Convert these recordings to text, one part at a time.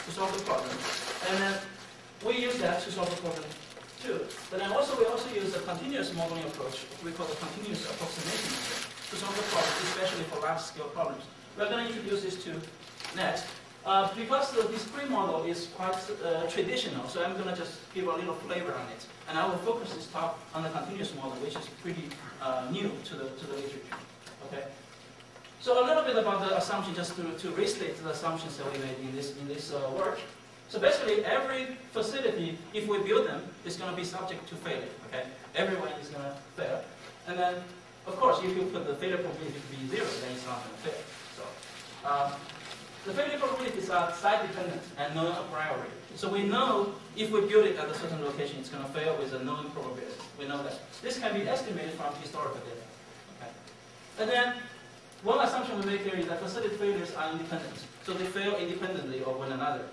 to solve the problem. And then we use that to solve the problem too. But then also we also use a continuous modeling approach, we call the continuous approximation method, to solve the problem, especially for large-scale problems. We're going to introduce this to next. Because the discrete model is quite traditional, so I'm going to just give a little flavor on it. And I will focus this talk on the continuous model, which is pretty new to the literature. Okay? So a little bit about the assumption, just to restate the assumptions that we made in this work. So basically, every facility, if we build them, is going to be subject to failure. Okay? Everyone is going to fail. And then, of course, if you put the failure probability to be 0, then it's not going to fail. So, the failure probabilities are site-dependent and known a priori. So we know if we build it at a certain location, it's going to fail with a known probability. We know that. This can be estimated from historical data. Okay? And then, one assumption we make here is that facility failures are independent. So they fail independently of one another.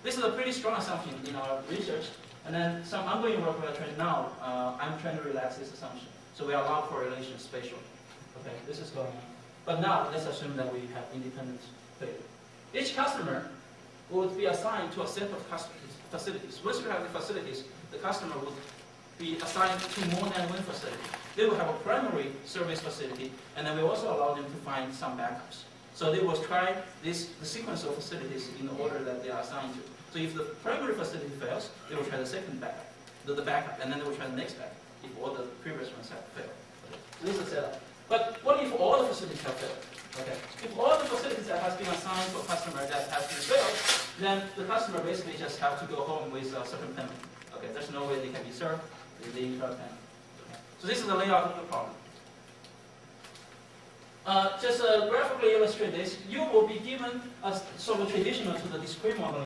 This is a pretty strong assumption in our research. And then some ongoing work we are trying now, I'm trying to relax this assumption. So we allow correlation spatially. Okay, this is going on. But now, let's assume that we have independent failure. Each customer would be assigned to a set of facilities. Once you have the facilities, the customer would be assigned to more than one facility. They will have a primary service facility, and then we also allow them to find some backups. So they will try the sequence of facilities in the order that they are assigned to. So if the primary facility fails, they will try the second backup, the backup, and then they will try the next backup if all the previous ones have failed. Okay. So this is the setup. But what if all the facilities have failed? Okay. If all the facilities that has been assigned to a customer that has been failed, then the customer basically just have to go home with a certain penalty. Okay. There's no way they can be served. They incur a penalty. Okay. So this is the layout of the problem. Just graphically illustrate this, you will be given a sort of traditional to the discrete modeling.